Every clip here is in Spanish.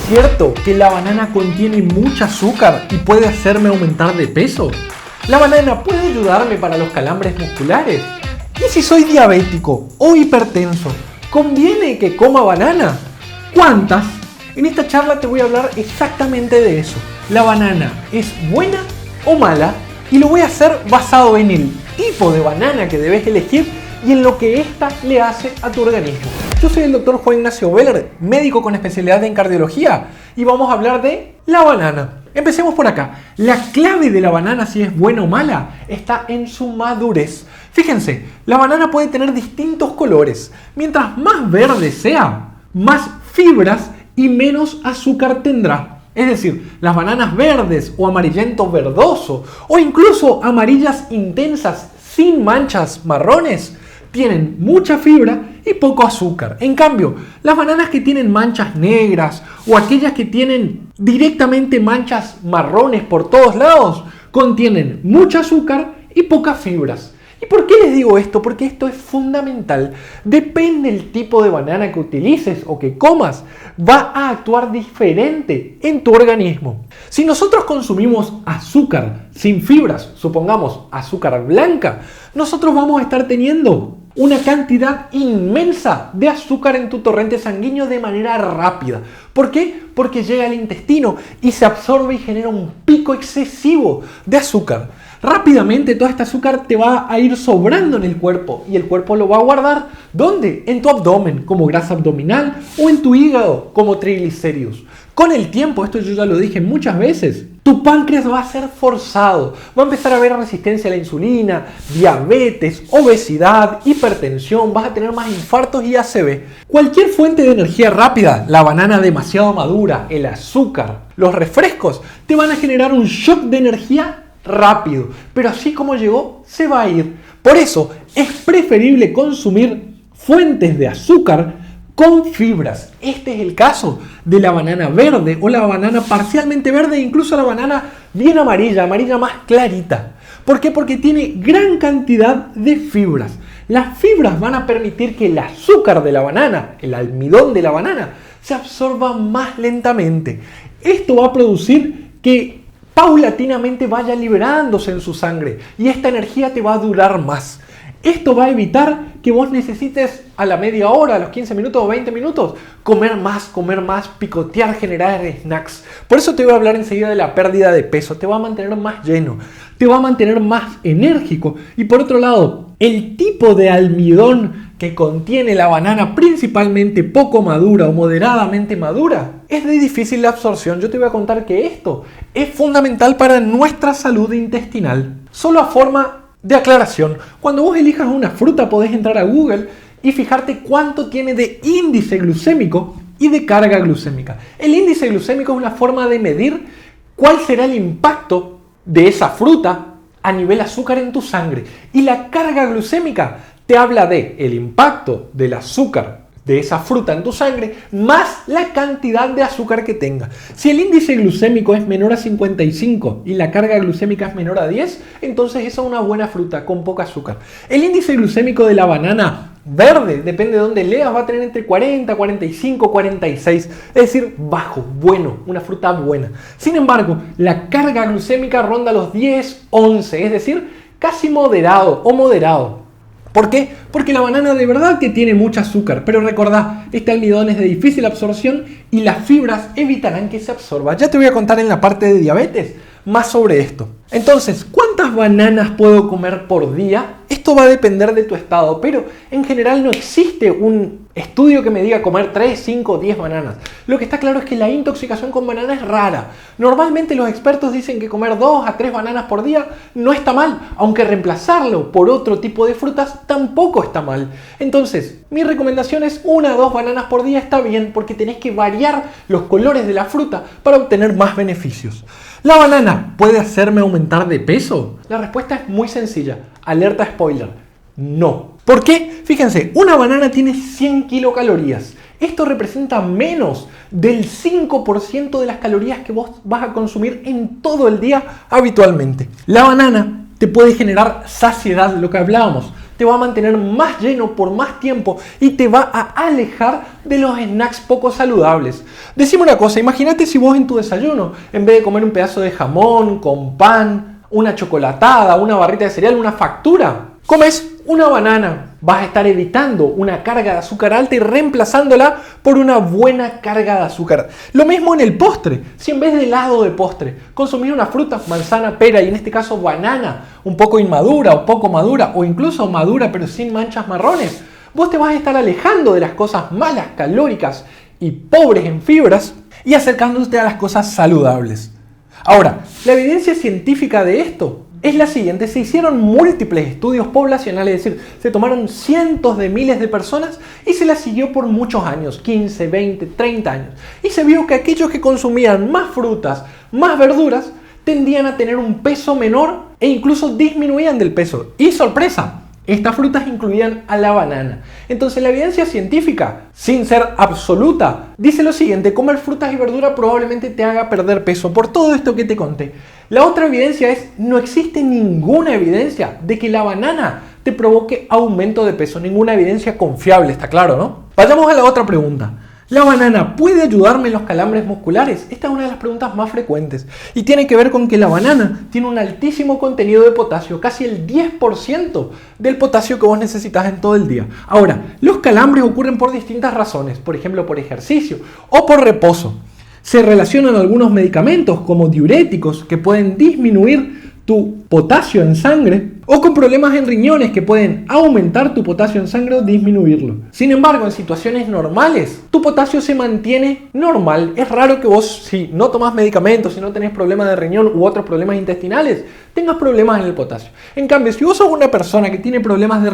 cierto que la banana contiene mucho azúcar y puede hacerme aumentar de peso? ¿La banana puede ayudarme para los calambres musculares? ¿Y si soy diabético o hipertenso, conviene que coma banana? ¿Cuántas? En esta charla te voy a hablar exactamente de eso. ¿La banana es buena o mala? Y lo voy a hacer basado en el tipo de banana que debes elegir y en lo que ésta le hace a tu organismo. Yo soy el Dr. Juan Ignacio Beller, médico con especialidad en cardiología, y vamos a hablar de la banana. Empecemos por acá. La clave de la banana, si es buena o mala, está en su madurez. Fíjense, la banana puede tener distintos colores. Mientras más verde sea, más fibras y menos azúcar tendrá. Es decir, las bananas verdes o amarillento verdoso o incluso amarillas intensas sin manchas marrones tienen mucha fibra y poco azúcar. En cambio, las bananas que tienen manchas negras o aquellas que tienen directamente manchas marrones por todos lados contienen mucho azúcar y pocas fibras. ¿Y por qué les digo esto? Porque esto es fundamental. Depende del tipo de banana que utilices o que comas, va a actuar diferente en tu organismo. Si nosotros consumimos azúcar sin fibras, supongamos azúcar blanca, nosotros vamos a estar teniendo una cantidad inmensa de azúcar en tu torrente sanguíneo de manera rápida. ¿Por qué? Porque llega al intestino y se absorbe y genera un pico excesivo de azúcar. Rápidamente todo este azúcar te va a ir sobrando en el cuerpo y el cuerpo lo va a guardar. ¿Dónde? En tu abdomen como grasa abdominal o en tu hígado como triglicéridos. Con el tiempo, esto yo ya lo dije muchas veces, tu páncreas va a ser forzado, va a empezar a haber resistencia a la insulina, diabetes, obesidad, hipertensión, vas a tener más infartos y ACV. Cualquier fuente de energía rápida, la banana demasiado madura, el azúcar, los refrescos, te van a generar un shock de energía rápido, pero así como llegó, se va a ir. Por eso es preferible consumir fuentes de azúcar con fibras. Este es el caso de la banana verde o la banana parcialmente verde e incluso la banana bien amarilla, amarilla más clarita. ¿Por qué? Porque tiene gran cantidad de fibras. Las fibras van a permitir que el azúcar de la banana, el almidón de la banana, se absorba más lentamente. Esto va a producir que paulatinamente vaya liberándose en su sangre y esta energía te va a durar más. Esto va a evitar que vos necesites a la media hora, a los 15 minutos o 20 minutos, comer más, picotear, generar snacks. Por eso te voy a hablar enseguida de la pérdida de peso. Te va a mantener más lleno, te va a mantener más enérgico. Y por otro lado, el tipo de almidón que contiene la banana, principalmente poco madura o moderadamente madura, es de difícil absorción. Yo te voy a contar que esto es fundamental para nuestra salud intestinal. Solo a forma de aclaración, cuando vos elijas una fruta podés entrar a Google y fijarte cuánto tiene de índice glucémico y de carga glucémica. El índice glucémico es una forma de medir cuál será el impacto de esa fruta a nivel azúcar en tu sangre. Y la carga glucémica te habla de el impacto del azúcar de esa fruta en tu sangre más la cantidad de azúcar que tenga. Si el índice glucémico es menor a 55 y la carga glucémica es menor a 10, entonces esa es una buena fruta con poco azúcar. El índice glucémico de la banana verde, depende de dónde leas, va a tener entre 40, 45, 46, es decir, bajo, bueno, una fruta buena. Sin embargo, la carga glucémica ronda los 10, 11, es decir, casi moderado o moderado. ¿Por qué? Porque la banana de verdad que tiene mucho azúcar, pero recordá, este almidón es de difícil absorción y las fibras evitarán que se absorba. Ya te voy a contar en la parte de diabetes más sobre esto. Entonces, ¿cuántas bananas puedo comer por día? Esto va a depender de tu estado, pero en general no existe un estudio que me diga comer 3, 5, 10 bananas. Lo que está claro es que la intoxicación con banana es rara. Normalmente los expertos dicen que comer 2 a 3 bananas por día no está mal, aunque reemplazarlo por otro tipo de frutas tampoco está mal. Entonces, mi recomendación es 1 a 2 bananas por día está bien porque tenés que variar los colores de la fruta para obtener más beneficios. ¿La banana puede hacerme aumentar de peso? La respuesta es muy sencilla. Alerta spoiler. No. ¿Por qué? Fíjense, una banana tiene 100 kilocalorías. Esto representa menos del 5% de las calorías que vos vas a consumir en todo el día habitualmente. La banana te puede generar saciedad, lo que hablábamos. te va a mantener más lleno por más tiempo y te va a alejar de los snacks poco saludables. Decime una cosa, imagínate si vos en tu desayuno, en vez de comer un pedazo de jamón con pan, una chocolatada, una barrita de cereal, una factura, comes una banana. Vas a estar evitando una carga de azúcar alta y reemplazándola por una buena carga de azúcar. Lo mismo en el postre. Si en vez de helado de postre consumís una fruta, manzana, pera y en este caso banana, un poco inmadura o poco madura o incluso madura pero sin manchas marrones, vos te vas a estar alejando de las cosas malas, calóricas y pobres en fibras y acercándote a las cosas saludables. Ahora, la evidencia científica de esto es la siguiente. Se hicieron múltiples estudios poblacionales, es decir, se tomaron cientos de miles de personas y se las siguió por muchos años, 15, 20, 30 años. Y se vio que aquellos que consumían más frutas, más verduras, tendían a tener un peso menor e incluso disminuían del peso. Y sorpresa, estas frutas incluían a la banana. Entonces la evidencia científica, sin ser absoluta, dice lo siguiente: comer frutas y verduras probablemente te haga perder peso por todo esto que te conté. La otra evidencia es, no existe ninguna evidencia de que la banana te provoque aumento de peso. Ninguna evidencia confiable, está claro, ¿no? Vayamos a la otra pregunta. ¿La banana puede ayudarme en los calambres musculares? Esta es una de las preguntas más frecuentes y tiene que ver con que la banana tiene un altísimo contenido de potasio, casi el 10% del potasio que vos necesitas en todo el día. Ahora, los calambres ocurren por distintas razones, por ejemplo por ejercicio o por reposo. Se relacionan algunos medicamentos como diuréticos que pueden disminuir tu potasio en sangre o con problemas en riñones que pueden aumentar tu potasio en sangre o disminuirlo. Sin embargo, en situaciones normales, tu potasio se mantiene normal. Es raro que vos, si no tomás medicamentos, si no tenés problemas de riñón u otros problemas intestinales, tengas problemas en el potasio. En cambio, si vos sos una persona que tiene problemas de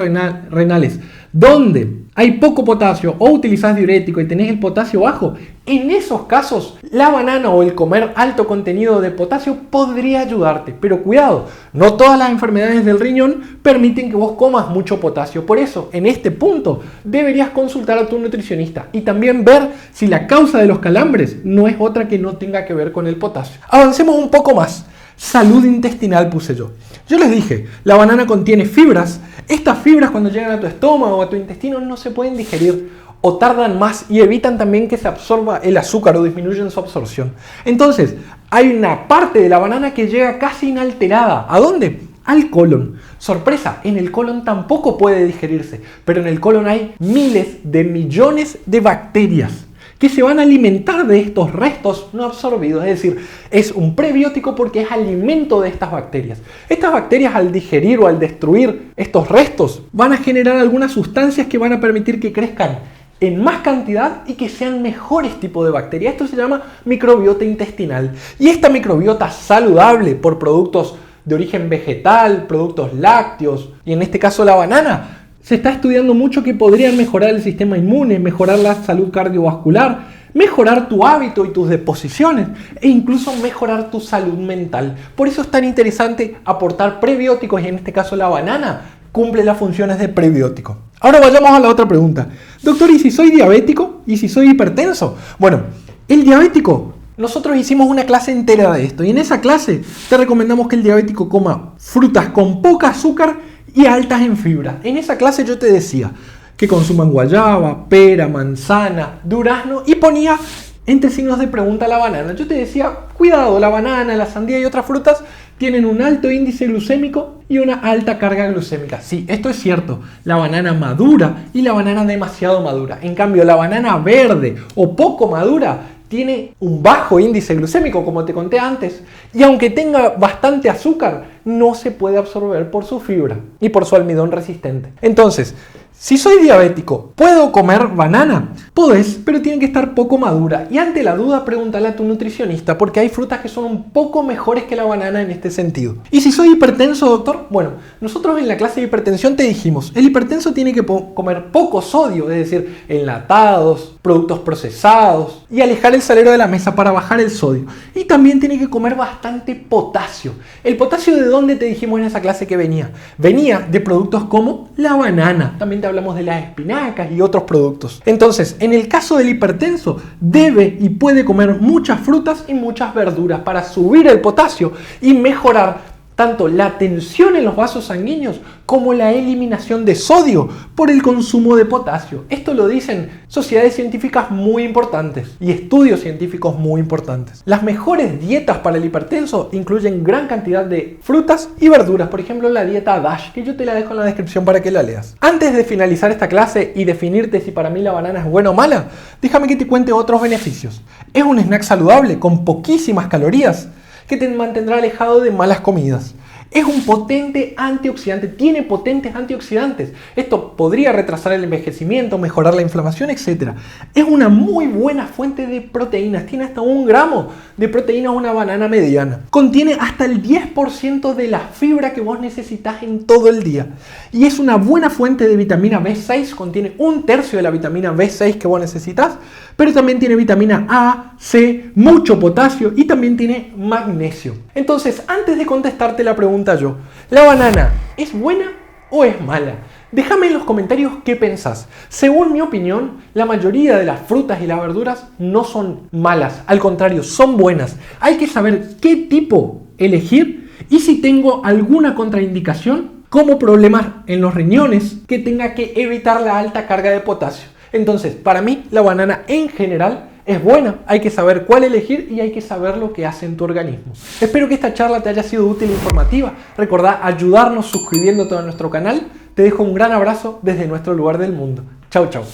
renales, donde hay poco potasio o utilizás diurético y tenés el potasio bajo, en esos casos la banana o el comer alto contenido de potasio podría ayudarte. Pero cuidado, no todas las enfermedades del riñón permiten que vos comas mucho potasio. Por eso, en este punto, deberías consultar a tu nutricionista y también ver si la causa de los calambres no es otra que no tenga que ver con el potasio. Avancemos un poco más. Salud intestinal puse yo. Yo les dije, la banana contiene fibras. Estas fibras cuando llegan a tu estómago o a tu intestino no se pueden digerir o tardan más y evitan también que se absorba el azúcar o disminuyen su absorción. Entonces, hay una parte de la banana que llega casi inalterada. ¿A dónde? Al colon. Sorpresa, en el colon tampoco puede digerirse, pero en el colon hay miles de millones de bacterias que se van a alimentar de estos restos no absorbidos, es decir, es un prebiótico porque es alimento de estas bacterias. Estas bacterias al digerir o al destruir estos restos van a generar algunas sustancias que van a permitir que crezcan en más cantidad y que sean mejores tipos de bacterias. Esto se llama microbiota intestinal. Y esta microbiota saludable por productos de origen vegetal, productos lácteos y en este caso la banana, se está estudiando mucho que podrían mejorar el sistema inmune, mejorar la salud cardiovascular, mejorar tu hábito y tus deposiciones e incluso mejorar tu salud mental. Por eso es tan interesante aportar prebióticos y en este caso la banana cumple las funciones de prebiótico. Ahora vayamos a la otra pregunta. Doctor, ¿y si soy diabético? ¿Y si soy hipertenso? Bueno, el diabético, nosotros hicimos una clase entera de esto y en esa clase te recomendamos que el diabético coma frutas con poca azúcar y altas en fibra. En esa clase yo te decía que consuman guayaba, pera, manzana, durazno y ponía entre signos de pregunta la banana. Yo te decía, cuidado, la banana, la sandía y otras frutas tienen un alto índice glucémico y una alta carga glucémica. Sí, esto es cierto, la banana madura y la banana demasiado madura. En cambio, la banana verde o poco madura tiene un bajo índice glucémico, como te conté antes, y aunque tenga bastante azúcar, no se puede absorber por su fibra y por su almidón resistente. Entonces, si soy diabético, ¿puedo comer banana? Podés, pero tiene que estar poco madura. Y ante la duda, pregúntale a tu nutricionista, porque hay frutas que son un poco mejores que la banana en este sentido. ¿Y si soy hipertenso, doctor? Bueno, nosotros en la clase de hipertensión te dijimos, el hipertenso tiene que comer poco sodio, es decir, enlatados, productos procesados, y alejar el salero de la mesa para bajar el sodio. Y también tiene que comer bastante potasio. ¿El potasio de dónde te dijimos en esa clase que venía? Venía de productos como la banana. También te hablamos de las espinacas y otros productos. Entonces, en el caso del hipertenso, debe y puede comer muchas frutas y muchas verduras para subir el potasio y mejorar tanto la tensión en los vasos sanguíneos como la eliminación de sodio por el consumo de potasio. Esto lo dicen sociedades científicas muy importantes y estudios científicos muy importantes. Las mejores dietas para el hipertenso incluyen gran cantidad de frutas y verduras, por ejemplo la dieta DASH, que yo te la dejo en la descripción para que la leas. Antes de finalizar esta clase y definirte si para mí la banana es buena o mala, déjame que te cuente otros beneficios. Es un snack saludable con poquísimas calorías que te mantendrá alejado de malas comidas. Es un potente antioxidante, tiene potentes antioxidantes. Esto podría retrasar el envejecimiento, mejorar la inflamación, etc. Es una muy buena fuente de proteínas. Tiene hasta 1 gramo de proteína una banana mediana. Contiene hasta el 10% de la fibra que vos necesitas en todo el día. Y es una buena fuente de vitamina B6. Contiene 1/3 de la vitamina B6 que vos necesitas. Pero también tiene vitamina A, C, mucho potasio y también tiene magnesio. Entonces, antes de contestarte la pregunta yo, ¿la banana es buena o es mala? Déjame en los comentarios qué pensás. Según mi opinión, la mayoría de las frutas y las verduras no son malas, al contrario, son buenas. Hay que saber qué tipo elegir y si tengo alguna contraindicación, como problemas en los riñones, que tenga que evitar la alta carga de potasio. Entonces, para mí, la banana en general es buena. Hay que saber cuál elegir y hay que saber lo que hace en tu organismo. Espero que esta charla te haya sido útil e informativa. Recordá ayudarnos suscribiéndote a nuestro canal. Te dejo un gran abrazo desde nuestro lugar del mundo. Chau, chau.